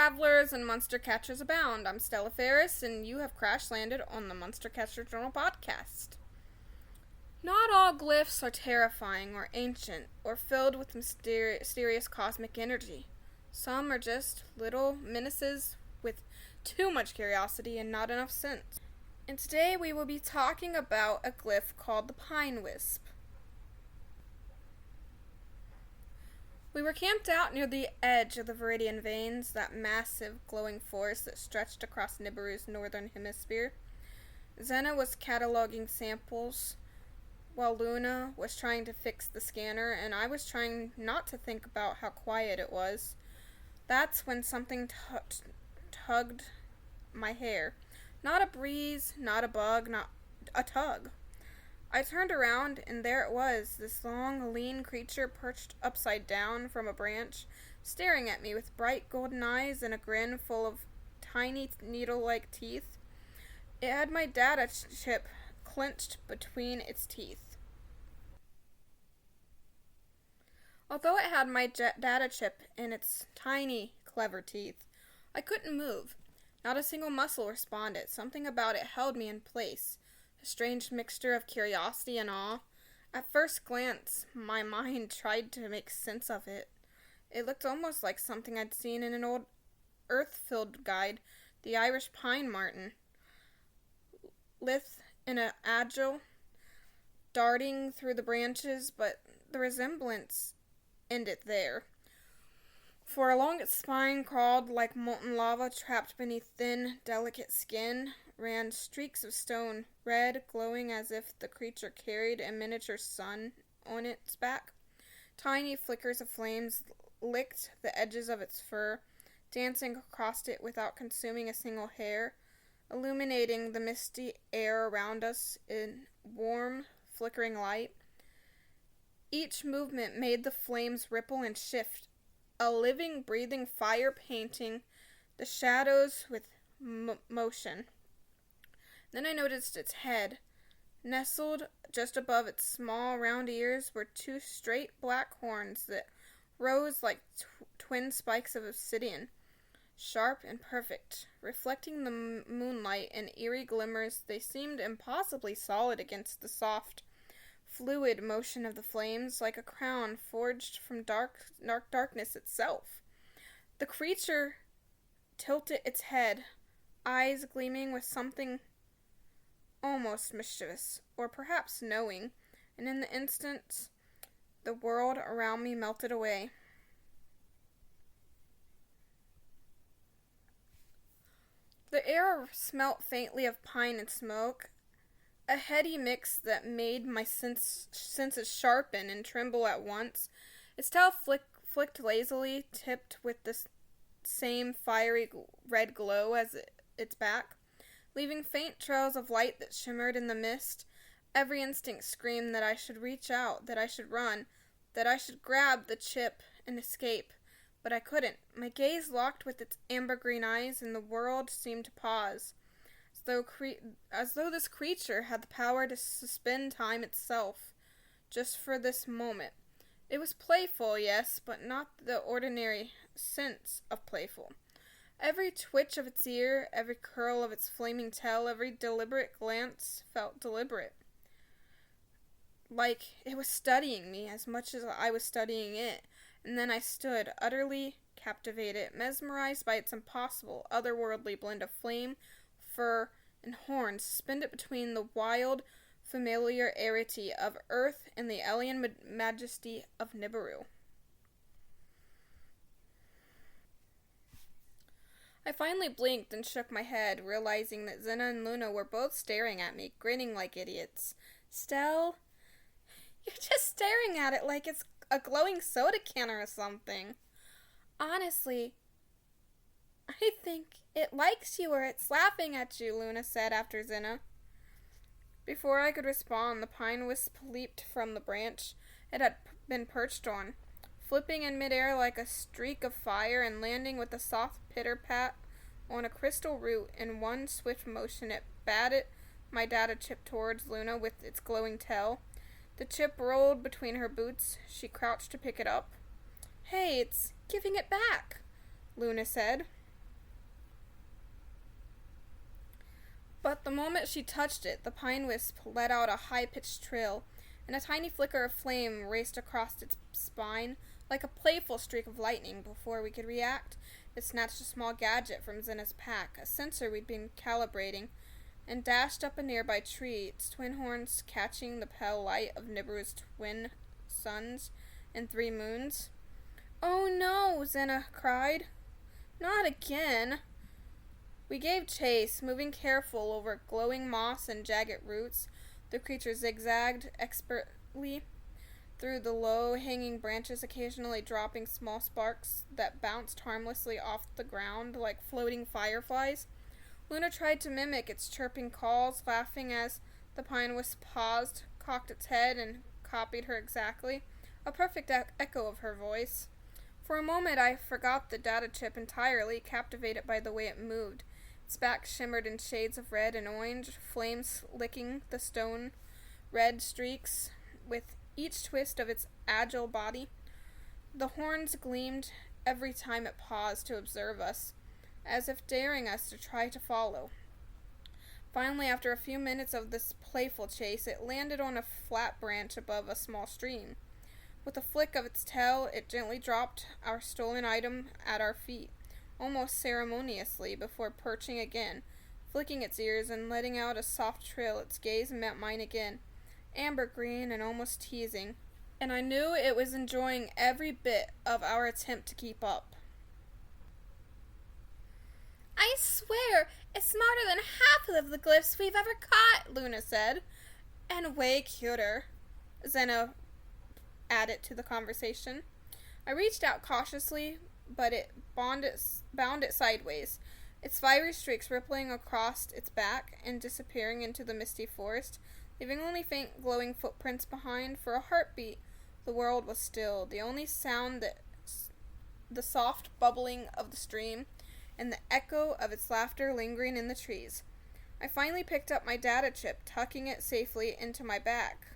travelers and monster catchers abound. I'm Stelliferous, and you have crash-landed on the Monster Catcher Journal podcast. Not all glyphs are terrifying or ancient or filled with mysterious cosmic energy. Some are just little menaces with too much curiosity and not enough sense. And today we will be talking about a glyph called the Pine Whisp. We were camped out near the edge of the Viridian Veins, that massive glowing forest that stretched across Nibiru's northern hemisphere. Zena was cataloging samples, while Luna was trying to fix the scanner, and I was trying not to think about how quiet it was. That's when something tugged my hair. Not a breeze, not a bug, not a tug. I turned around, and there it was, this long, lean creature perched upside down from a branch, staring at me with bright golden eyes and a grin full of tiny needle-like teeth. It had my data chip clenched between its teeth. Although it had my data chip in its tiny, clever teeth, I couldn't move. Not a single muscle responded. Something about it held me in place. A strange mixture of curiosity and awe. At first glance, my mind tried to make sense of it. It looked almost like something I'd seen in an old Earthfield guide, the Irish pine marten. Lithe and agile, darting through the branches, but the resemblance ended there. For along its spine crawled like molten lava trapped beneath thin, delicate skin, ran streaks of stone, red, glowing as if the creature carried a miniature sun on its back. Tiny flickers of flames licked the edges of its fur, dancing across it without consuming a single hair, illuminating the misty air around us in warm, flickering light. Each movement made the flames ripple and shift, a living, breathing fire painting the shadows with motion. Then I noticed its head. Nestled just above its small, round ears were two straight black horns that rose like twin spikes of obsidian, sharp and perfect. Reflecting the moonlight in eerie glimmers, they seemed impossibly solid against the soft, fluid motion of the flames, like a crown forged from darkness itself. The creature tilted its head, eyes gleaming with something almost mischievous, or perhaps knowing, and in the instant, the world around me melted away. The air smelt faintly of pine and smoke, a heady mix that made my senses sharpen and tremble at once. Its tail flicked lazily, tipped with the same fiery red glow as its back, leaving faint trails of light that shimmered in the mist. Every instinct screamed that I should reach out, that I should run, that I should grab the chip and escape. But I couldn't. My gaze locked with its amber-green eyes, and the world seemed to pause, as though this creature had the power to suspend time itself, just for this moment. It was playful, yes, but not the ordinary sense of playful. Every twitch of its ear, every curl of its flaming tail, every deliberate glance felt deliberate. Like it was studying me as much as I was studying it. And then I stood, utterly captivated, mesmerized by its impossible, otherworldly blend of flame, fur, and horns, suspended between the wild familiarity of Earth and the alien majesty of Nibiru. I finally blinked and shook my head, realizing that Zena and Luna were both staring at me, grinning like idiots. Stell, you're just staring at it like it's a glowing soda can or something. Honestly, I think it likes you or it's laughing at you, Luna said after Zena. Before I could respond, the Pine Whisp leaped from the branch it had been perched on, flipping in midair like a streak of fire and landing with a soft pitter-pat on a crystal root. In one swift motion, it batted my data chip towards Luna with its glowing tail. The chip rolled between her boots. She crouched to pick it up. Hey, it's giving it back, Luna said. But the moment she touched it, the Pine Wisp let out a high-pitched trill, and a tiny flicker of flame raced across its spine like a playful streak of lightning. Before we could react, it snatched a small gadget from Zena's pack, a sensor we'd been calibrating, and dashed up a nearby tree, its twin horns catching the pale light of Nibiru's twin suns and 3 moons. "Oh no!" Zena cried. "Not again!" We gave chase, moving careful over glowing moss and jagged roots. The creature zigzagged expertly through the low-hanging branches, occasionally dropping small sparks that bounced harmlessly off the ground like floating fireflies. Luna tried to mimic its chirping calls, laughing as the Pine Wisp paused, cocked its head, and copied her exactly, a perfect echo of her voice. For a moment I forgot the data chip entirely, captivated by the way it moved. Its back shimmered in shades of red and orange, flames licking the stone red streaks with each twist of its agile body. The horns gleamed every time it paused to observe us, as if daring us to try to follow. Finally, after a few minutes of this playful chase, it landed on a flat branch above a small stream. With a flick of its tail, it gently dropped our stolen item at our feet, almost ceremoniously, before perching again, flicking its ears and letting out a soft trill. Its gaze met mine again, amber green and almost teasing, and I knew it was enjoying every bit of our attempt to keep up. "I swear, it's smarter than half of the glyphs we've ever caught," Luna said. "And way cuter," Zena added to the conversation. I reached out cautiously, but it bound it sideways, its fiery streaks rippling across its back and disappearing into the misty forest, leaving only faint glowing footprints behind. For a heartbeat, the world was still. The only sound the soft bubbling of the stream and the echo of its laughter lingering in the trees. I finally picked up my data chip, tucking it safely into my back,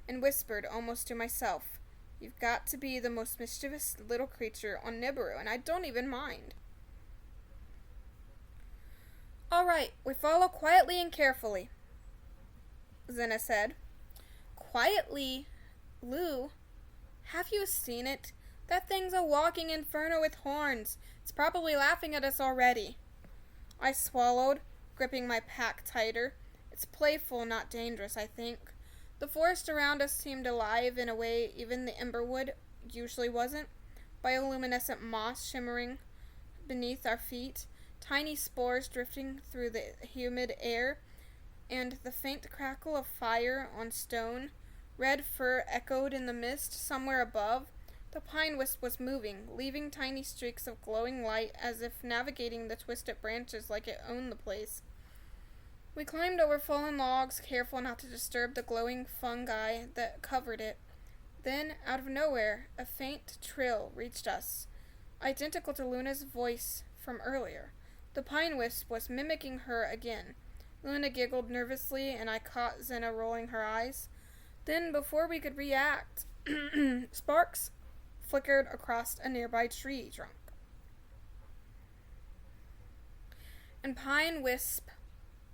and whispered almost to myself, "You've got to be the most mischievous little creature on Nibiru, and I don't even mind." "All right, we follow quietly and carefully," Zena said. "Quietly? Lou, have you seen it? That thing's a walking inferno with horns. It's probably laughing at us already." I swallowed, gripping my pack tighter. "It's playful, not dangerous, I think." The forest around us seemed alive in a way even the Emberwood usually wasn't. Bioluminescent moss shimmering beneath our feet, tiny spores drifting through the humid air, and the faint crackle of fire on stone. Red fur echoed in the mist somewhere above. The Pine Wisp was moving, leaving tiny streaks of glowing light as if navigating the twisted branches like it owned the place. We climbed over fallen logs, careful not to disturb the glowing fungi that covered it. Then, out of nowhere, a faint trill reached us, identical to Luna's voice from earlier. The Pine Wisp was mimicking her again. Luna giggled nervously, and I caught Zena rolling her eyes. Then, before we could react, sparks flickered across a nearby tree trunk, and Pine Wisp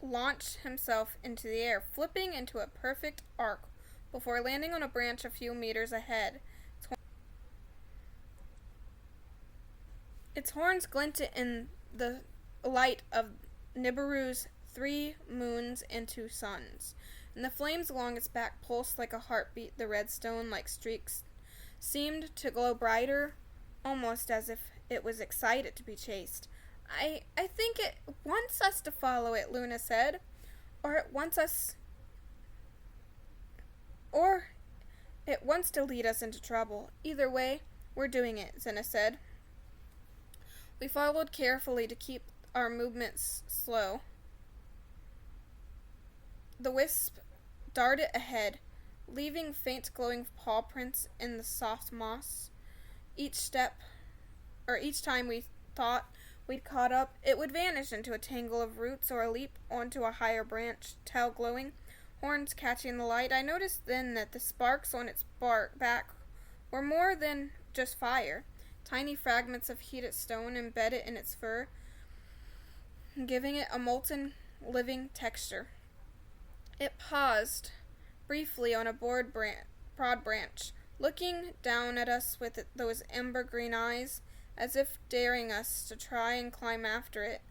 launched himself into the air, flipping into a perfect arc before landing on a branch a few meters ahead. Its horns glinted in the light of Nibiru's 3 moons and 2 suns, and the flames along its back pulsed like a heartbeat. The redstone-like streaks seemed to glow brighter, almost as if it was excited to be chased. I think it wants us to follow it," Luna said. Or it wants to lead us into trouble. Either way, we're doing it," Zena said. We followed carefully to keep our movements slow. The wisp darted ahead, leaving faint glowing paw prints in the soft moss. Each time we thought we'd caught up, it would vanish into a tangle of roots or leap onto a higher branch, tail glowing, horns catching the light. I noticed then that the sparks on its back were more than just fire, tiny fragments of heated stone embedded in its fur, giving it a molten living texture. It paused briefly on a broad branch, looking down at us with those ember green eyes, as if daring us to try and climb after it.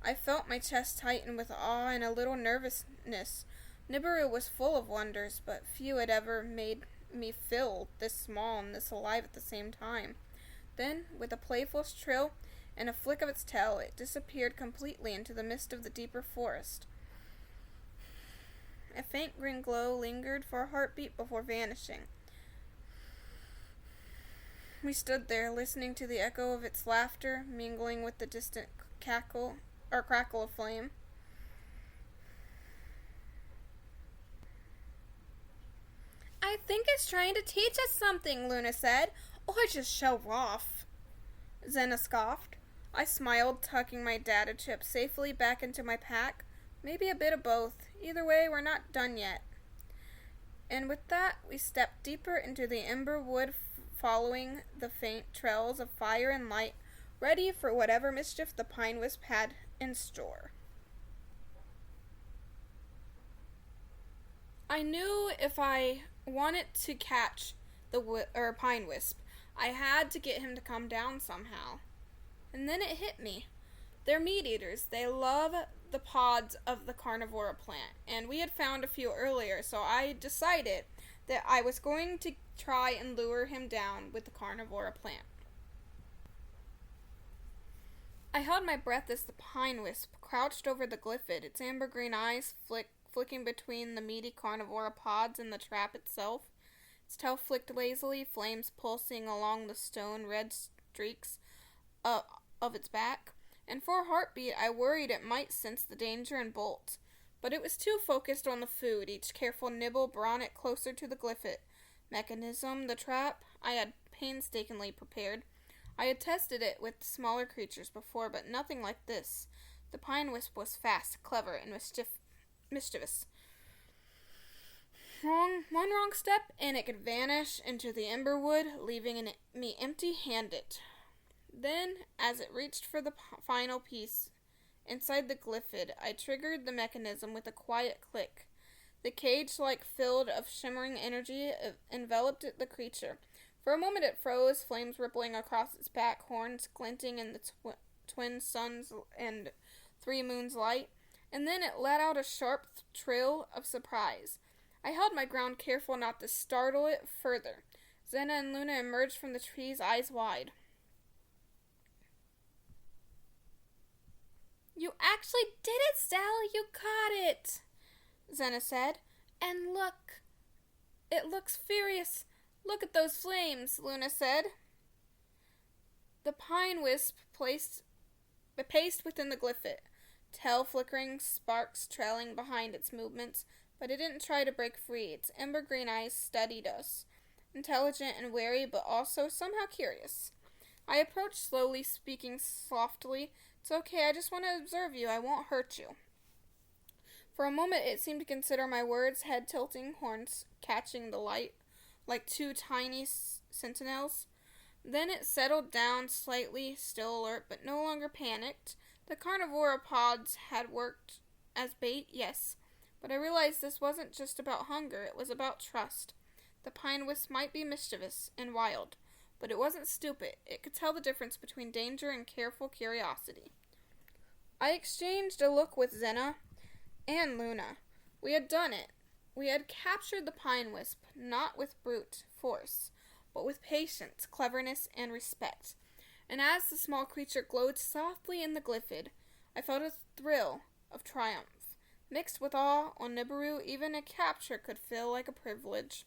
I felt my chest tighten with awe and a little nervousness. Nibiru was full of wonders, but few had ever made me feel this small and this alive at the same time. Then, with a playful trill and a flick of its tail, it disappeared completely into the mist of the deeper forest. A faint green glow lingered for a heartbeat before vanishing. We stood there, listening to the echo of its laughter, mingling with the distant crackle of flame. I think it's trying to teach us something, Luna said, or just show off. Zena scoffed. I smiled, tucking my data chip safely back into my pack. Maybe a bit of both. Either way, we're not done yet. And with that, we stepped deeper into the Emberwood, following the faint trails of fire and light, ready for whatever mischief the Pine Whisp had in store. I knew if I wanted to catch the Pine Whisp, I had to get him to come down somehow. And then it hit me. They're meat eaters. They love the pods of the Carnivora plant, and we had found a few earlier, so I decided that I was going to try and lure him down with the Carnivora plant. I held my breath as the Pine Whisp crouched over the Glyph, its amber green eyes flicking between the meaty Carnivora pods and the trap itself. Its tail flicked lazily, flames pulsing along the stone red streaks of its back, and for a heartbeat I worried it might sense the danger and bolt. But it was too focused on the food. Each careful nibble brought it closer to the Glyph mechanism, the trap I had painstakingly prepared. I had tested it with smaller creatures before, but nothing like this. The Pine Whisp was fast, clever, and mischievous. One wrong step, and it could vanish into the Emberwood, leaving me empty-handed. Then, as it reached for the final piece inside the Glyph, I triggered the mechanism with a quiet click. The cage-like field of shimmering energy enveloped the creature. For a moment it froze, flames rippling across its back, horns glinting in the twin suns and 3 moons light, and then it let out a sharp trill of surprise. I held my ground, careful not to startle it further. Zena and Luna emerged from the trees, eyes wide. You actually did it, Stell! You caught it! Zena said. And look! It looks furious. Look at those flames, Luna said. The Pine Whisp paced within the Glyph, tail flickering, sparks trailing behind its movements, but it didn't try to break free. Its ember green eyes studied us, intelligent and wary, but also somehow curious. I approached slowly, speaking softly. It's okay, I just want to observe you. I won't hurt you. For a moment it seemed to consider my words, head tilting, horns catching the light like 2 tiny sentinels. Then it settled down slightly, still alert, but no longer panicked. The Carnivora pods had worked as bait, yes, but I realized this wasn't just about hunger, it was about trust. The Pine Whisp might be mischievous and wild, but it wasn't stupid. It could tell the difference between danger and careful curiosity. I exchanged a look with Zena and Luna. We had done it. We had captured the Pine Whisp, not with brute force, but with patience, cleverness, and respect. And as the small creature glowed softly in the Glyph, I felt a thrill of triumph. Mixed with awe, on Nibiru, even a capture could feel like a privilege.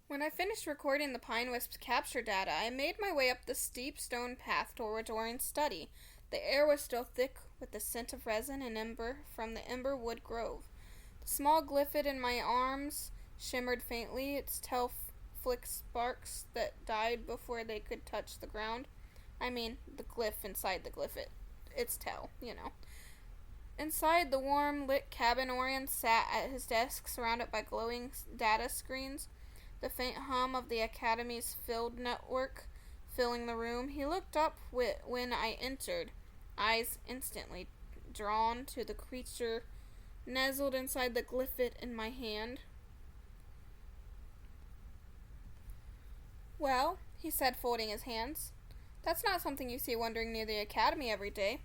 When I finished recording the Pine Wisp's capture data, I made my way up the steep stone path toward Orion's study. The air was still thick with the scent of resin and ember from the Emberwood grove. The small Glyph in my arms shimmered faintly, its tail flicked sparks that died before they could touch the ground. I mean, the Glyph inside the Glyph, its tail, you know. Inside the warm, lit cabin, Orion sat at his desk, surrounded by glowing data screens. The faint hum of the Academy's field network filling the room. He looked up when I entered, eyes instantly drawn to the creature nestled inside the glyph in my hand. "Well," he said, folding his hands, "that's not something you see wandering near the academy every day."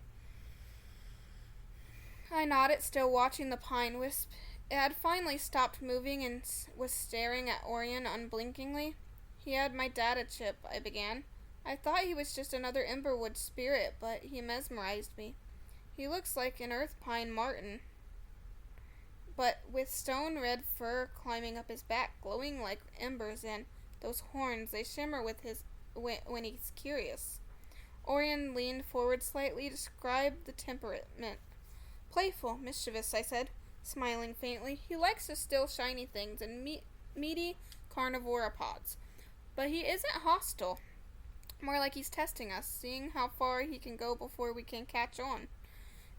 I nodded, still watching the Pine Wisp. It had finally stopped moving and was staring at Orion unblinkingly. "He had my data chip," I began. "I thought he was just another Emberwood spirit, but he mesmerized me. He looks like an earth pine marten, but with stone red fur climbing up his back, glowing like embers, and those horns, they shimmer with his when he's curious." Orion leaned forward slightly, described the temperament. "Playful, mischievous," I said, smiling faintly. "He likes to steal shiny things and meaty carnivora pods. But he isn't hostile. More like he's testing us, seeing how far he can go before we can catch on."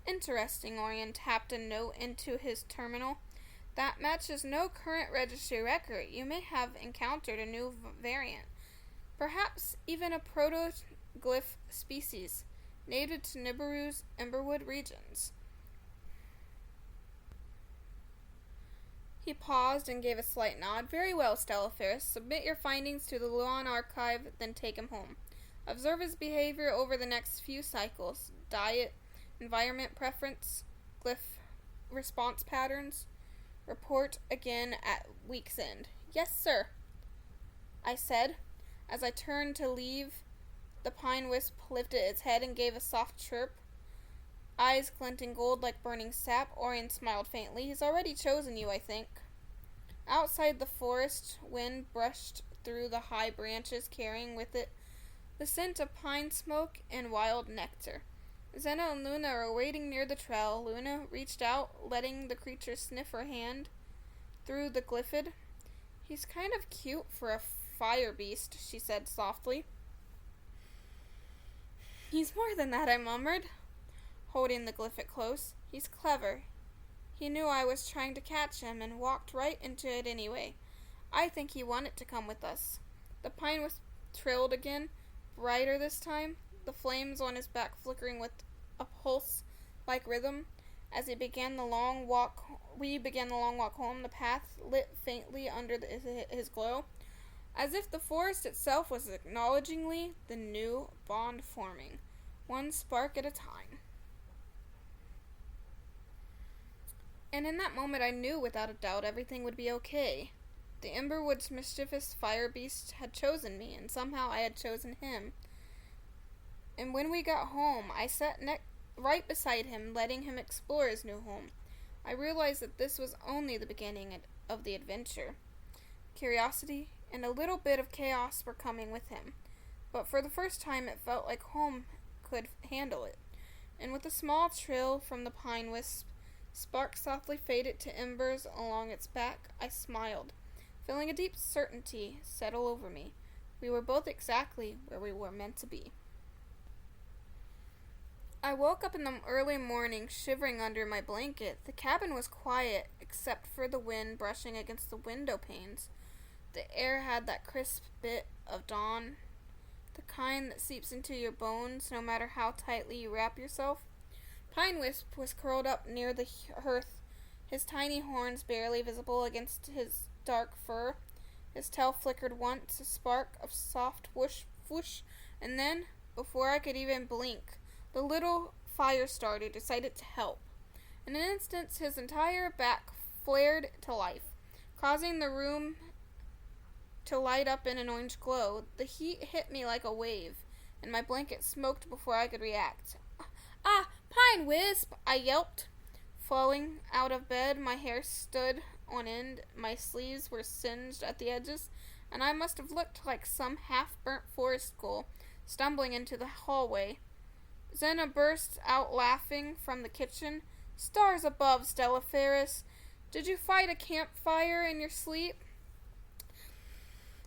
"Interesting." Orion tapped a note into his terminal. "That matches no current registry record. You may have encountered a new variant. Perhaps even a proto-glyph species, native to Nibiru's Emberwood regions." He paused and gave a slight nod. "Very well, Stelliferous. Submit your findings to the Luon archive, then take him home. Observe his behavior over the next few cycles. Diet, environment preference, glyph response patterns. Report again at week's end." "Yes, sir," I said. As I turned to leave, the Pine Wisp lifted its head and gave a soft chirp. Eyes glinting gold like burning sap. Orion smiled faintly. "He's already chosen you, I think." Outside, the forest wind brushed through the high branches, carrying with it the scent of pine smoke and wild nectar. Zena and Luna were waiting near the trail. Luna reached out, letting the creature sniff her hand through the glyph. "He's kind of cute for a fire beast," she said softly. "He's more than that," I murmured, holding the glyph close. "He's clever. He knew I was trying to catch him and walked right into it anyway. I think he wanted to come with us." The Pine Wisp trilled again, brighter this time, the flames on his back flickering with a pulse-like rhythm. As we began the long walk home, the path lit faintly under his glow, as if the forest itself was acknowledging the new bond forming, one spark at a time. And in that moment I knew without a doubt everything would be okay. The Emberwood's mischievous fire beast had chosen me, and somehow I had chosen him. And when we got home, I sat right beside him, letting him explore his new home. I realized that this was only the beginning of the adventure. Curiosity and a little bit of chaos were coming with him, but for the first time it felt like home could handle it. And with a small trill from the Pine Wisp, sparks softly faded to embers along its back. I smiled, feeling a deep certainty settle over me. We were both exactly where we were meant to be. I woke up in the early morning, shivering under my blanket. The cabin was quiet, except for the wind brushing against the window panes. The air had that crisp bit of dawn, the kind that seeps into your bones no matter how tightly you wrap yourself. Pine Whisp was curled up near the hearth, his tiny horns barely visible against his dark fur. His tail flickered once, a spark of soft whoosh, whoosh, and then, before I could even blink, the little fire starter decided to help. In an instant, his entire back flared to life, causing the room to light up in an orange glow. The heat hit me like a wave, and my blanket smoked before I could react. "Ah, Pine Whisp!" I yelped. Falling out of bed, my hair stood on end, my sleeves were singed at the edges, and I must have looked like some half-burnt forest ghoul stumbling into the hallway. Zena burst out laughing from the kitchen. "Stars above, Stelliferous! Did you fight a campfire in your sleep?"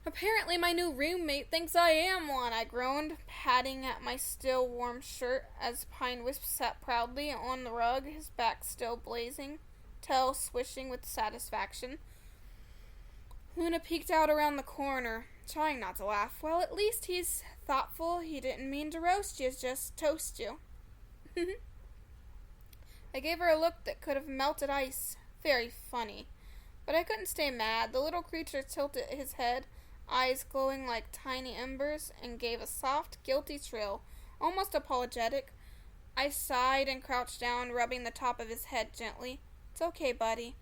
"Apparently my new roommate thinks I am one," I groaned, patting at my still warm shirt as Pine Whisp sat proudly on the rug, his back still blazing, tail swishing with satisfaction. Luna peeked out around the corner. trying not to laugh. Well, at least he's thoughtful. He didn't mean to roast you, just toast you. I gave her a look that could have melted ice. Very funny. But I couldn't stay mad. The little creature tilted his head, eyes glowing like tiny embers, and gave a soft, guilty trill, almost apologetic. I sighed and crouched down, rubbing the top of his head gently. It's okay, buddy.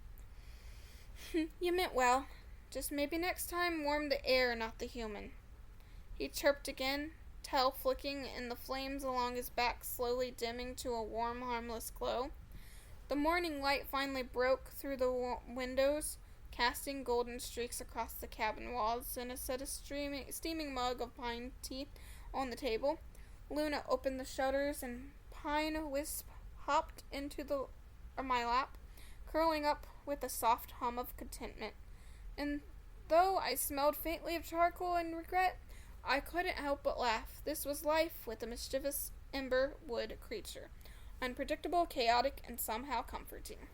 You meant well. Just maybe next time warm the air, not the human. He chirped again, tail flicking and the flames along his back slowly dimming to a warm, harmless glow. The morning light finally broke through the windows, casting golden streaks across the cabin walls. Zena set a steaming mug of pine tea on the table. Luna opened the shutters, and Pine Whisp hopped into my lap, curling up with a soft hum of contentment. And though I smelled faintly of charcoal and regret, I couldn't help but laugh. This was life with a mischievous Emberwood creature. Unpredictable, chaotic, and somehow comforting.